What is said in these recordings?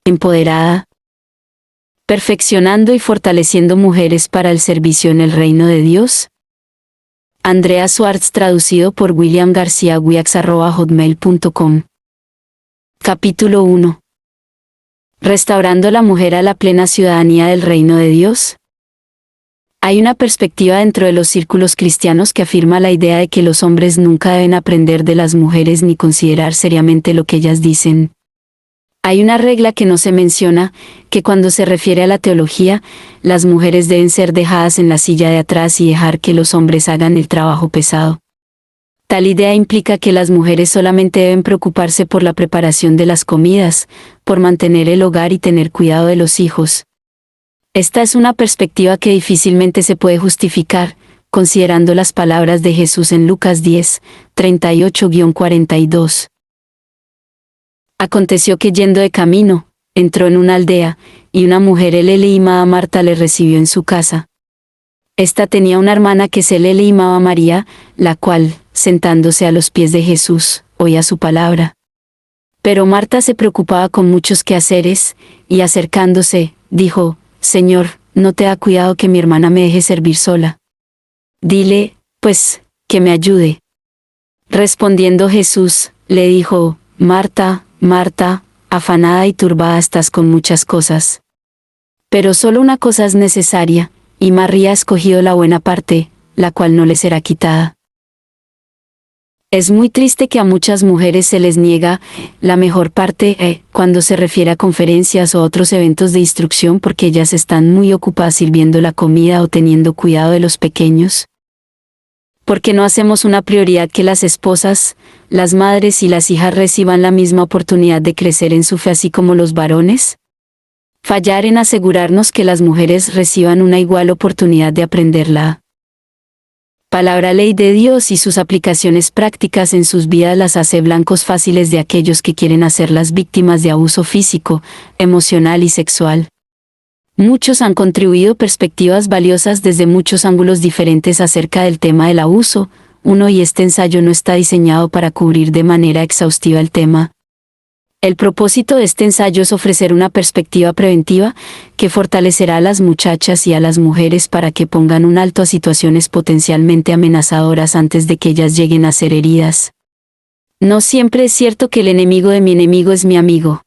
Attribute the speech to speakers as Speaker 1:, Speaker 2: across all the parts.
Speaker 1: empoderada, perfeccionando y fortaleciendo mujeres para el servicio en el reino de Dios. Andrea Swartz, traducido por William García Wiax@hotmail.com. Capítulo 1. Restaurando la mujer a la plena ciudadanía del reino de Dios. Hay una perspectiva dentro de los círculos cristianos que afirma la idea de que los hombres nunca deben aprender de las mujeres ni considerar seriamente lo que ellas dicen. Hay una regla que no se menciona, que cuando se refiere a la teología, las mujeres deben ser dejadas en la silla de atrás y dejar que los hombres hagan el trabajo pesado. Tal idea implica que las mujeres solamente deben preocuparse por la preparación de las comidas, por mantener el hogar y tener cuidado de los hijos. Esta es una perspectiva que difícilmente se puede justificar, considerando las palabras de Jesús en Lucas 10, 38-42. Aconteció que yendo de camino, entró en una aldea, y una mujer Elele llamada Marta le recibió en su casa. Esta tenía una hermana que se le llamaba María, la cual, sentándose a los pies de Jesús, oía su palabra. Pero Marta se preocupaba con muchos quehaceres, y acercándose, dijo: Señor, ¿no te da cuidado que mi hermana me deje servir sola? Dile, pues, que me ayude. Respondiendo Jesús, le dijo: Marta, Marta, afanada y turbada estás con muchas cosas. Pero solo una cosa es necesaria, y María ha escogido la buena parte, la cual no le será quitada. Es muy triste que a muchas mujeres se les niega la mejor parte cuando se refiere a conferencias o otros eventos de instrucción porque ellas están muy ocupadas sirviendo la comida o teniendo cuidado de los pequeños. ¿Por qué no hacemos una prioridad que las esposas, las madres y las hijas reciban la misma oportunidad de crecer en su fe así como los varones? Fallar en asegurarnos que las mujeres reciban una igual oportunidad de aprender la palabra ley de Dios y sus aplicaciones prácticas en sus vidas las hace blancos fáciles de aquellos que quieren hacerlas víctimas de abuso físico, emocional y sexual. Muchos han contribuido perspectivas valiosas desde muchos ángulos diferentes acerca del tema del abuso, y este ensayo no está diseñado para cubrir de manera exhaustiva el tema. El propósito de este ensayo es ofrecer una perspectiva preventiva que fortalecerá a las muchachas y a las mujeres para que pongan un alto a situaciones potencialmente amenazadoras antes de que ellas lleguen a ser heridas. No siempre es cierto que el enemigo de mi enemigo es mi amigo.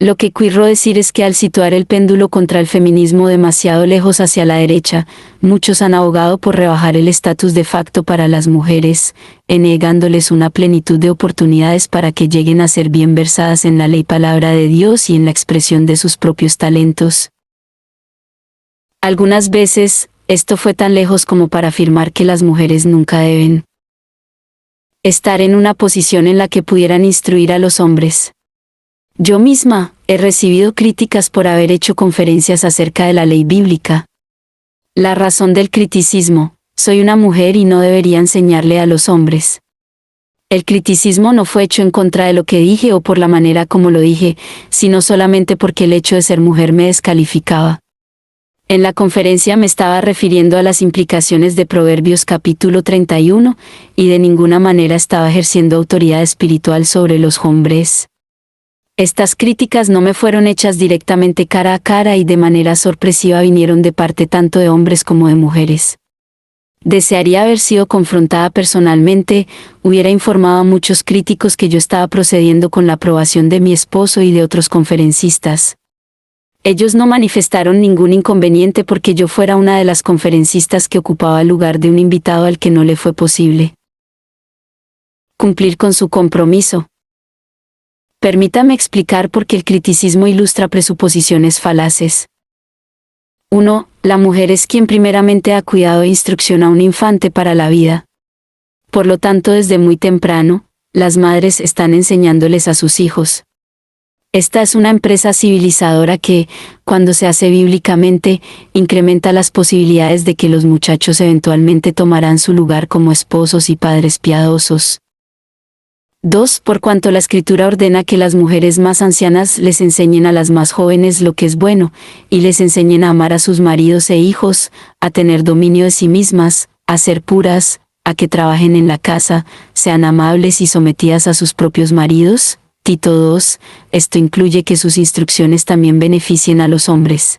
Speaker 1: Lo que quiero decir es que al situar el péndulo contra el feminismo demasiado lejos hacia la derecha, muchos han abogado por rebajar el estatus de facto para las mujeres, negándoles una plenitud de oportunidades para que lleguen a ser bien versadas en la ley palabra de Dios y en la expresión de sus propios talentos. Algunas veces, esto fue tan lejos como para afirmar que las mujeres nunca deben estar en una posición en la que pudieran instruir a los hombres. Yo misma, he recibido críticas por haber hecho conferencias acerca de la ley bíblica. La razón del criticismo: soy una mujer y no debería enseñarle a los hombres. El criticismo no fue hecho en contra de lo que dije o por la manera como lo dije, sino solamente porque el hecho de ser mujer me descalificaba. En la conferencia me estaba refiriendo a las implicaciones de Proverbios capítulo 31, y de ninguna manera estaba ejerciendo autoridad espiritual sobre los hombres. Estas críticas no me fueron hechas directamente cara a cara y de manera sorpresiva vinieron de parte tanto de hombres como de mujeres. Desearía haber sido confrontada personalmente, hubiera informado a muchos críticos que yo estaba procediendo con la aprobación de mi esposo y de otros conferencistas. Ellos no manifestaron ningún inconveniente porque yo fuera una de las conferencistas que ocupaba el lugar de un invitado al que no le fue posible cumplir con su compromiso. Permítame explicar por qué el criticismo ilustra presuposiciones falaces. 1. La mujer es quien primeramente da cuidado e instrucción a un infante para la vida. Por lo tanto, desde muy temprano, las madres están enseñándoles a sus hijos. Esta es una empresa civilizadora que, cuando se hace bíblicamente, incrementa las posibilidades de que los muchachos eventualmente tomarán su lugar como esposos y padres piadosos. 2. Por cuanto la Escritura ordena que las mujeres más ancianas les enseñen a las más jóvenes lo que es bueno, y les enseñen a amar a sus maridos e hijos, a tener dominio de sí mismas, a ser puras, a que trabajen en la casa, sean amables y sometidas a sus propios maridos, Tito 2, esto incluye que sus instrucciones también beneficien a los hombres.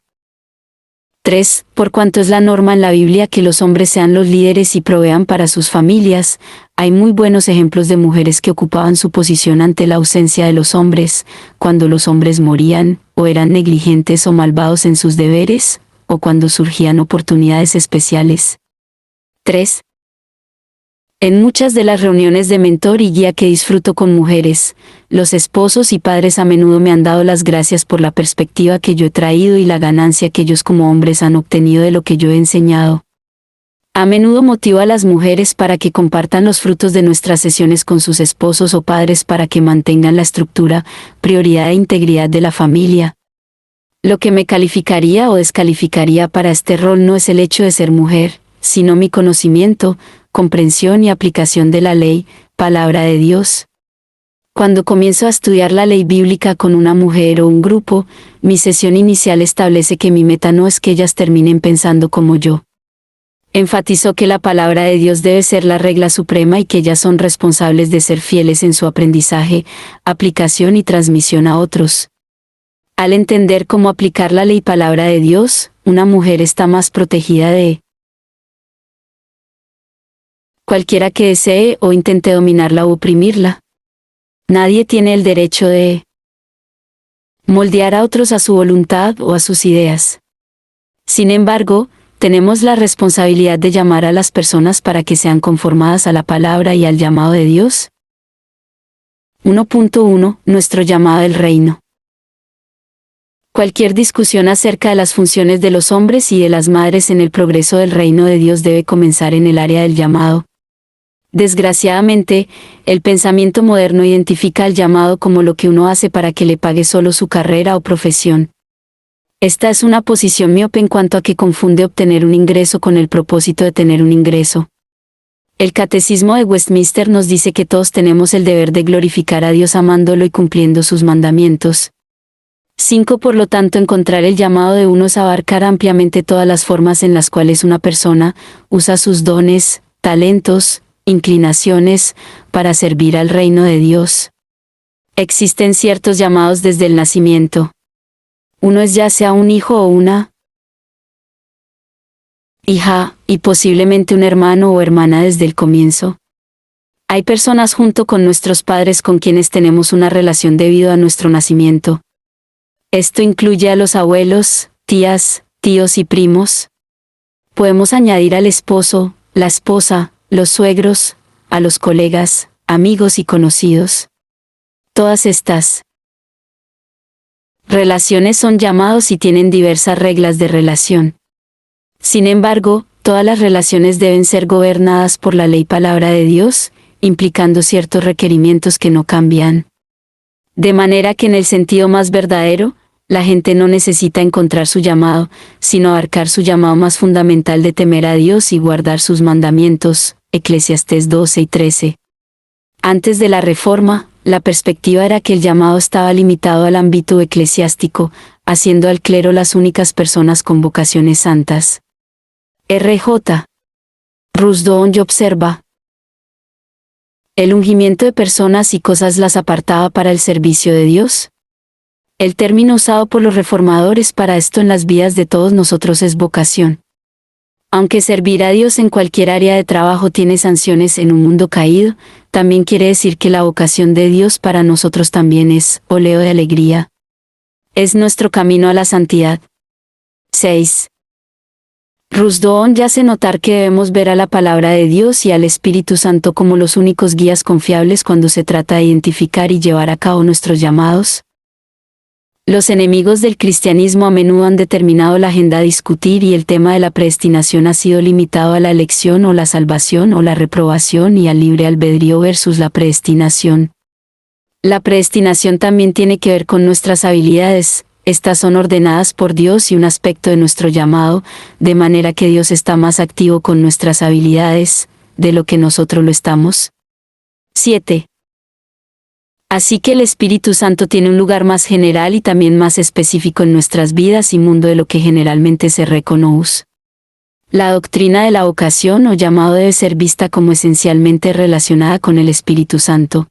Speaker 1: 3. Por cuanto es la norma en la Biblia que los hombres sean los líderes y provean para sus familias, hay muy buenos ejemplos de mujeres que ocupaban su posición ante la ausencia de los hombres, cuando los hombres morían, o eran negligentes o malvados en sus deberes, o cuando surgían oportunidades especiales. 3. En muchas de las reuniones de mentor y guía que disfruto con mujeres, los esposos y padres a menudo me han dado las gracias por la perspectiva que yo he traído y la ganancia que ellos como hombres han obtenido de lo que yo he enseñado. A menudo motivo a las mujeres para que compartan los frutos de nuestras sesiones con sus esposos o padres para que mantengan la estructura, prioridad e integridad de la familia. Lo que me calificaría o descalificaría para este rol no es el hecho de ser mujer, sino mi conocimiento, comprensión y aplicación de la ley, palabra de Dios. Cuando comienzo a estudiar la ley bíblica con una mujer o un grupo, mi sesión inicial establece que mi meta no es que ellas terminen pensando como yo. Enfatizó que la palabra de Dios debe ser la regla suprema y que ellas son responsables de ser fieles en su aprendizaje, aplicación y transmisión a otros. Al entender cómo aplicar la ley palabra de Dios, una mujer está más protegida de cualquiera que desee o intente dominarla o oprimirla. Nadie tiene el derecho de moldear a otros a su voluntad o a sus ideas. Sin embargo, tenemos la responsabilidad de llamar a las personas para que sean conformadas a la palabra y al llamado de Dios. 1.1. Nuestro llamado del reino. Cualquier discusión acerca de las funciones de los hombres y de las madres en el progreso del reino de Dios debe comenzar en el área del llamado. Desgraciadamente, el pensamiento moderno identifica al llamado como lo que uno hace para que le pague solo su carrera o profesión. Esta es una posición miope en cuanto a que confunde obtener un ingreso con el propósito de tener un ingreso. El Catecismo de Westminster nos dice que todos tenemos el deber de glorificar a Dios amándolo y cumpliendo sus mandamientos. 5. Por lo tanto, encontrar el llamado de uno es abarcar ampliamente todas las formas en las cuales una persona usa sus dones, talentos, inclinaciones, para servir al reino de Dios. Existen ciertos llamados desde el nacimiento. Uno es ya sea un hijo o una hija, y posiblemente un hermano o hermana desde el comienzo. Hay personas junto con nuestros padres con quienes tenemos una relación debido a nuestro nacimiento. Esto incluye a los abuelos, tías, tíos y primos. Podemos añadir al esposo, la esposa, los suegros, a los colegas, amigos y conocidos. Todas estas relaciones son llamados y tienen diversas reglas de relación. Sin embargo, todas las relaciones deben ser gobernadas por la ley palabra de Dios, implicando ciertos requerimientos que no cambian. De manera que en el sentido más verdadero, la gente no necesita encontrar su llamado, sino abarcar su llamado más fundamental de temer a Dios y guardar sus mandamientos, Eclesiastés 12 y 13. Antes de la Reforma, la perspectiva era que el llamado estaba limitado al ámbito eclesiástico, haciendo al clero las únicas personas con vocaciones santas. R.J. Rusdoon observa: el ungimiento de personas y cosas las apartaba para el servicio de Dios. El término usado por los reformadores para esto en las vidas de todos nosotros es vocación. Aunque servir a Dios en cualquier área de trabajo tiene sanciones en un mundo caído, también quiere decir que la vocación de Dios para nosotros también es óleo de alegría. Es nuestro camino a la santidad. 6. Rusdoon ya hace notar que debemos ver a la palabra de Dios y al Espíritu Santo como los únicos guías confiables cuando se trata de identificar y llevar a cabo nuestros llamados. Los enemigos del cristianismo a menudo han determinado la agenda a discutir y el tema de la predestinación ha sido limitado a la elección o la salvación o la reprobación y al libre albedrío versus la predestinación. La predestinación también tiene que ver con nuestras habilidades. Estas son ordenadas por Dios y un aspecto de nuestro llamado, de manera que Dios está más activo con nuestras habilidades, de lo que nosotros lo estamos. 7. Así que el Espíritu Santo tiene un lugar más general y también más específico en nuestras vidas y mundo de lo que generalmente se reconoce. La doctrina de la vocación o llamado debe ser vista como esencialmente relacionada con el Espíritu Santo.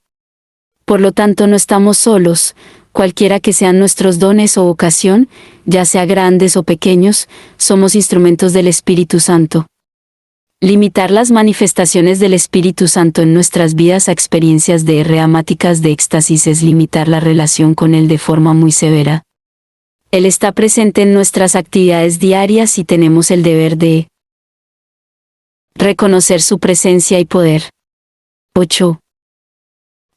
Speaker 1: Por lo tanto, no estamos solos, cualquiera que sean nuestros dones o vocación, ya sea grandes o pequeños, somos instrumentos del Espíritu Santo. Limitar las manifestaciones del Espíritu Santo en nuestras vidas a experiencias dramáticas de éxtasis es limitar la relación con Él de forma muy severa. Él está presente en nuestras actividades diarias y tenemos el deber de reconocer su presencia y poder. 8.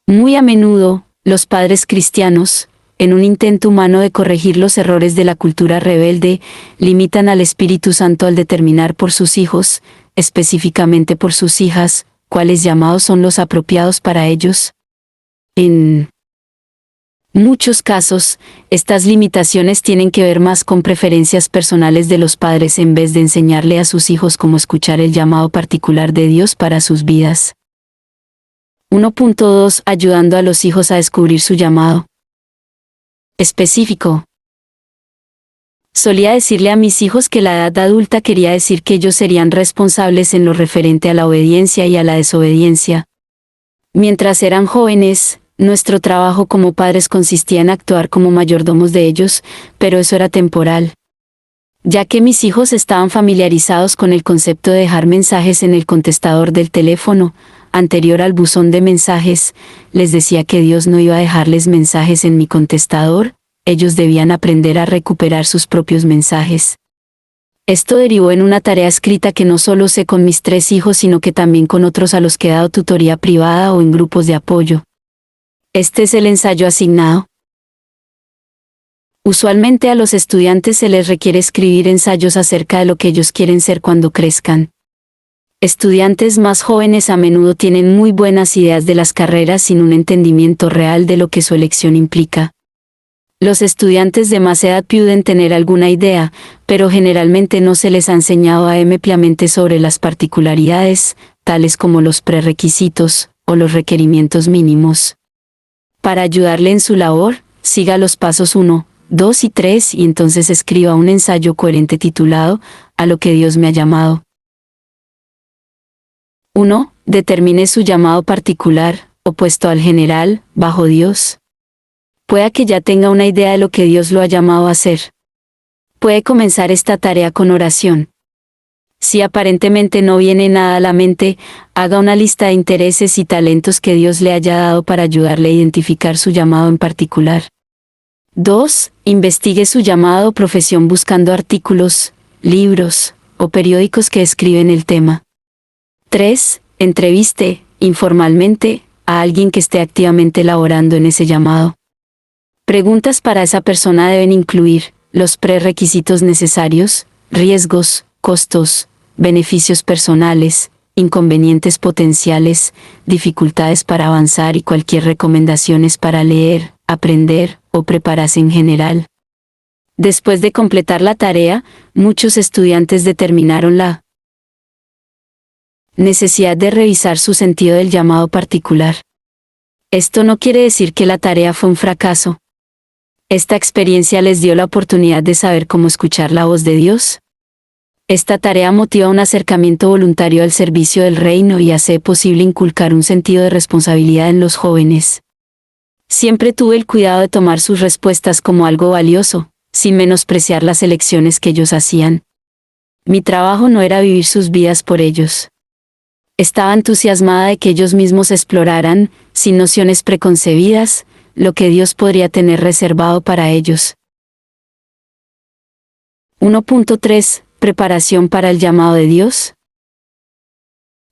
Speaker 1: Muy a menudo, los padres cristianos, en un intento humano de corregir los errores de la cultura rebelde, limitan al Espíritu Santo al determinar por sus hijos, específicamente por sus hijas, cuáles llamados son los apropiados para ellos. En muchos casos, estas limitaciones tienen que ver más con preferencias personales de los padres en vez de enseñarle a sus hijos cómo escuchar el llamado particular de Dios para sus vidas. 1.2 Ayudando a los hijos a descubrir su llamado específico. Solía decirle a mis hijos que la edad adulta quería decir que ellos serían responsables en lo referente a la obediencia y a la desobediencia. Mientras eran jóvenes, nuestro trabajo como padres consistía en actuar como mayordomos de ellos, pero eso era temporal. Ya que mis hijos estaban familiarizados con el concepto de dejar mensajes en el contestador del teléfono, anterior al buzón de mensajes, les decía que Dios no iba a dejarles mensajes en mi contestador, ellos debían aprender a recuperar sus propios mensajes. Esto derivó en una tarea escrita que no solo sé con mis 3 hijos, sino que también con otros a los que he dado tutoría privada o en grupos de apoyo. Este es el ensayo asignado. Usualmente a los estudiantes se les requiere escribir ensayos acerca de lo que ellos quieren ser cuando crezcan. Estudiantes más jóvenes a menudo tienen muy buenas ideas de las carreras sin un entendimiento real de lo que su elección implica. Los estudiantes de más edad pueden tener alguna idea, pero generalmente no se les ha enseñado ampliamente sobre las particularidades, tales como los prerequisitos o los requerimientos mínimos. Para ayudarle en su labor, siga los pasos 1, 2 y 3 y entonces escriba un ensayo coherente titulado A lo que Dios me ha llamado. 1. Determine su llamado particular, opuesto al general, bajo Dios. Pueda que ya tenga una idea de lo que Dios lo ha llamado a hacer. Puede comenzar esta tarea con oración. Si aparentemente no viene nada a la mente, haga una lista de intereses y talentos que Dios le haya dado para ayudarle a identificar su llamado en particular. 2. Investigue su llamado o profesión buscando artículos, libros o periódicos que describen el tema. 3. Entreviste, informalmente, a alguien que esté activamente laborando en ese llamado. Preguntas para esa persona deben incluir los prerequisitos necesarios, riesgos, costos, beneficios personales, inconvenientes potenciales, dificultades para avanzar y cualquier recomendaciones para leer, aprender o prepararse en general. Después de completar la tarea, muchos estudiantes determinaron la necesidad de revisar su sentido del llamado particular. Esto no quiere decir que la tarea fue un fracaso. Esta experiencia les dio la oportunidad de saber cómo escuchar la voz de Dios. Esta tarea motiva un acercamiento voluntario al servicio del reino y hace posible inculcar un sentido de responsabilidad en los jóvenes. Siempre tuve el cuidado de tomar sus respuestas como algo valioso, sin menospreciar las elecciones que ellos hacían. Mi trabajo no era vivir sus vidas por ellos. Estaba entusiasmada de que ellos mismos exploraran, sin nociones preconcebidas, lo que Dios podría tener reservado para ellos. 1.3 Preparación para el llamado de Dios.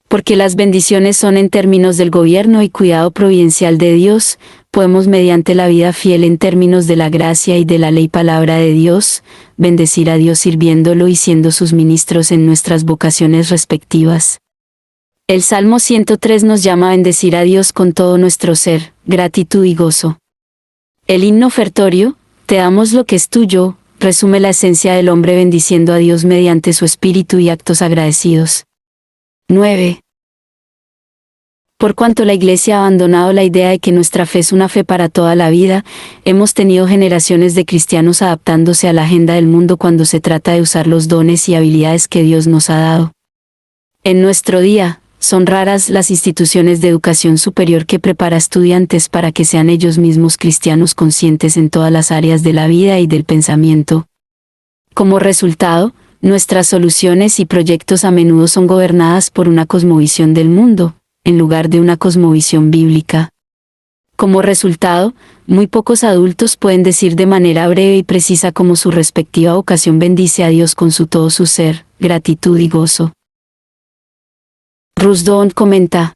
Speaker 1: Porque las bendiciones son en términos del gobierno y cuidado providencial de Dios, podemos mediante la vida fiel en términos de la gracia y de la ley palabra de Dios, bendecir a Dios sirviéndolo y siendo sus ministros en nuestras vocaciones respectivas. El Salmo 103 nos llama a bendecir a Dios con todo nuestro ser, gratitud y gozo. El himno ofertorio, Te damos lo que es tuyo, resume la esencia del hombre bendiciendo a Dios mediante su espíritu y actos agradecidos. 9. Por cuanto la Iglesia ha abandonado la idea de que nuestra fe es una fe para toda la vida, hemos tenido generaciones de cristianos adaptándose a la agenda del mundo cuando se trata de usar los dones y habilidades que Dios nos ha dado. En nuestro día, son raras las instituciones de educación superior que prepara estudiantes para que sean ellos mismos cristianos conscientes en todas las áreas de la vida y del pensamiento. Como resultado, nuestras soluciones y proyectos a menudo son gobernadas por una cosmovisión del mundo, en lugar de una cosmovisión bíblica. Como resultado, muy pocos adultos pueden decir de manera breve y precisa cómo su respectiva vocación bendice a Dios con todo su ser, gratitud y gozo. Rushdon comenta: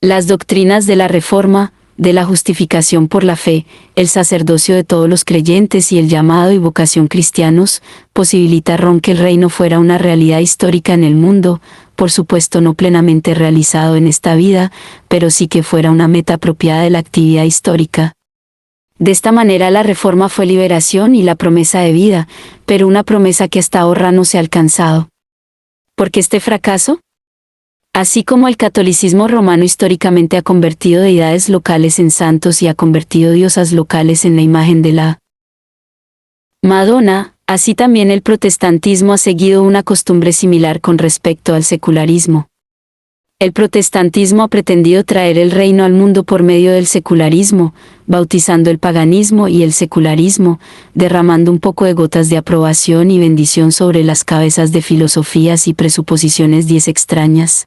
Speaker 1: las doctrinas de la Reforma, de la justificación por la fe, el sacerdocio de todos los creyentes y el llamado y vocación cristianos, posibilitaron que el reino fuera una realidad histórica en el mundo, por supuesto no plenamente realizado en esta vida, pero sí que fuera una meta apropiada de la actividad histórica. De esta manera la Reforma fue liberación y la promesa de vida, pero una promesa que hasta ahora no se ha alcanzado. ¿Por qué este fracaso? Así como el catolicismo romano históricamente ha convertido deidades locales en santos y ha convertido diosas locales en la imagen de la Madonna, así también el protestantismo ha seguido una costumbre similar con respecto al secularismo. El protestantismo ha pretendido traer el reino al mundo por medio del secularismo, bautizando el paganismo y el secularismo, derramando un poco de gotas de aprobación y bendición sobre las cabezas de filosofías y presuposiciones extrañas.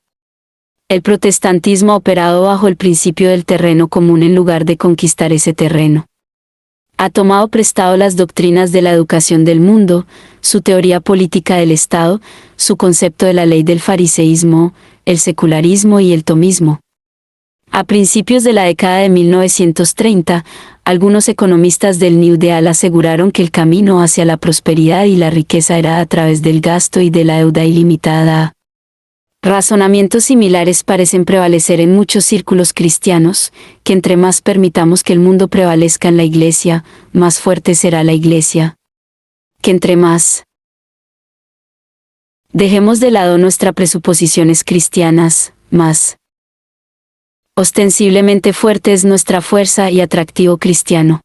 Speaker 1: El protestantismo ha operado bajo el principio del terreno común en lugar de conquistar ese terreno. Ha tomado prestado las doctrinas de la educación del mundo, su teoría política del Estado, su concepto de la ley del fariseísmo, el secularismo y el tomismo. A principios de la década de 1930, algunos economistas del New Deal aseguraron que el camino hacia la prosperidad y la riqueza era a través del gasto y de la deuda ilimitada. Razonamientos similares parecen prevalecer en muchos círculos cristianos, que entre más permitamos que el mundo prevalezca en la Iglesia, más fuerte será la Iglesia. Que entre más dejemos de lado nuestras presuposiciones cristianas, más ostensiblemente fuerte es nuestra fuerza y atractivo cristiano.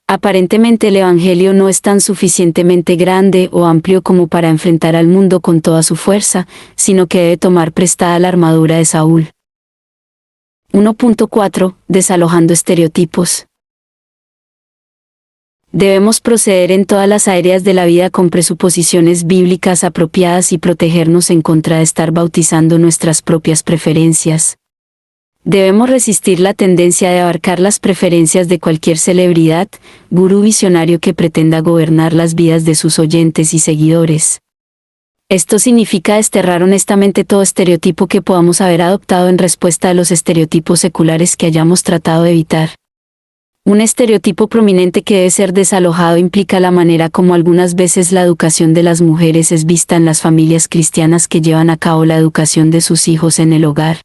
Speaker 1: Aparentemente el Evangelio no es tan suficientemente grande o amplio como para enfrentar al mundo con toda su fuerza, sino que debe tomar prestada la armadura de Saúl. 1.4. Desalojando estereotipos. Debemos proceder en todas las áreas de la vida con presuposiciones bíblicas apropiadas y protegernos en contra de estar bautizando nuestras propias preferencias. Debemos resistir la tendencia de abarcar las preferencias de cualquier celebridad, gurú visionario que pretenda gobernar las vidas de sus oyentes y seguidores. Esto significa desterrar honestamente todo estereotipo que podamos haber adoptado en respuesta a los estereotipos seculares que hayamos tratado de evitar. Un estereotipo prominente que debe ser desalojado implica la manera como algunas veces la educación de las mujeres es vista en las familias cristianas que llevan a cabo la educación de sus hijos en el hogar.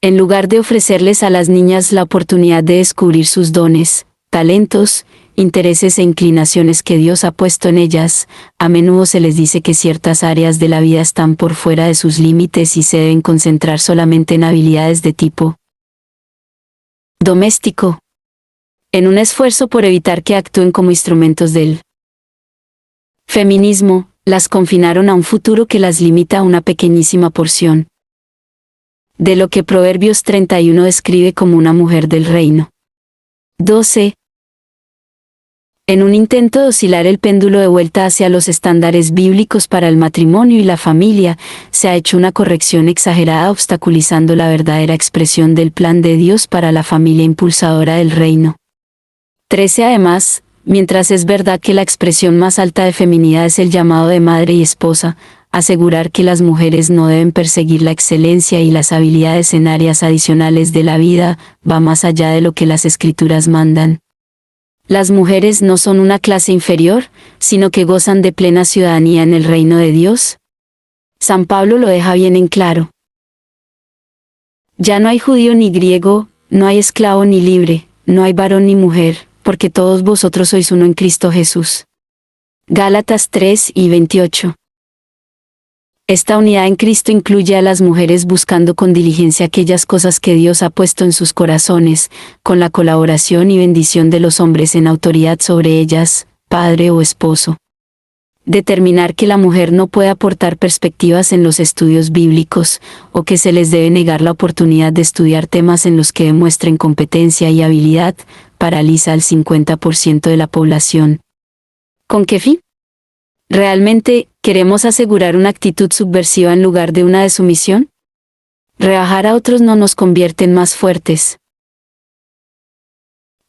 Speaker 1: En lugar de ofrecerles a las niñas la oportunidad de descubrir sus dones, talentos, intereses e inclinaciones que Dios ha puesto en ellas, a menudo se les dice que ciertas áreas de la vida están por fuera de sus límites y se deben concentrar solamente en habilidades de tipo doméstico, en un esfuerzo por evitar que actúen como instrumentos del feminismo, las confinaron a un futuro que las limita a una pequeñísima porción de lo que Proverbios 31 describe como una mujer del reino. 12. En un intento de oscilar el péndulo de vuelta hacia los estándares bíblicos para el matrimonio y la familia, se ha hecho una corrección exagerada obstaculizando la verdadera expresión del plan de Dios para la familia impulsadora del reino. 13. Además, mientras es verdad que la expresión más alta de feminidad es el llamado de madre y esposa, asegurar que las mujeres no deben perseguir la excelencia y las habilidades en áreas adicionales de la vida, va más allá de lo que las Escrituras mandan. Las mujeres no son una clase inferior, sino que gozan de plena ciudadanía en el reino de Dios. San Pablo lo deja bien en claro. Ya no hay judío ni griego, no hay esclavo ni libre, no hay varón ni mujer, porque todos vosotros sois uno en Cristo Jesús. Gálatas 3:28. Esta unidad en Cristo incluye a las mujeres buscando con diligencia aquellas cosas que Dios ha puesto en sus corazones, con la colaboración y bendición de los hombres en autoridad sobre ellas, padre o esposo. determinar que la mujer no puede aportar perspectivas en los estudios bíblicos, o que se les debe negar la oportunidad de estudiar temas en los que demuestren competencia y habilidad, paraliza al 50% de la población. ¿Con qué fin? ¿Realmente queremos asegurar una actitud subversiva en lugar de una de sumisión? Rebajar a otros no nos convierte en más fuertes.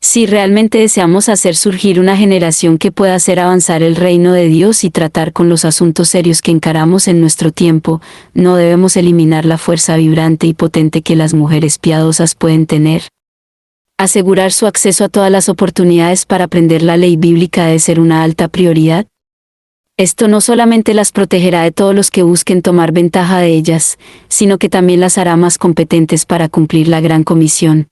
Speaker 1: Si realmente deseamos hacer surgir una generación que pueda hacer avanzar el reino de Dios y tratar con los asuntos serios que encaramos en nuestro tiempo, no debemos eliminar la fuerza vibrante y potente que las mujeres piadosas pueden tener. Asegurar su acceso a todas las oportunidades para aprender la ley bíblica debe ser una alta prioridad. Esto no solamente las protegerá de todos los que busquen tomar ventaja de ellas, sino que también las hará más competentes para cumplir la gran comisión.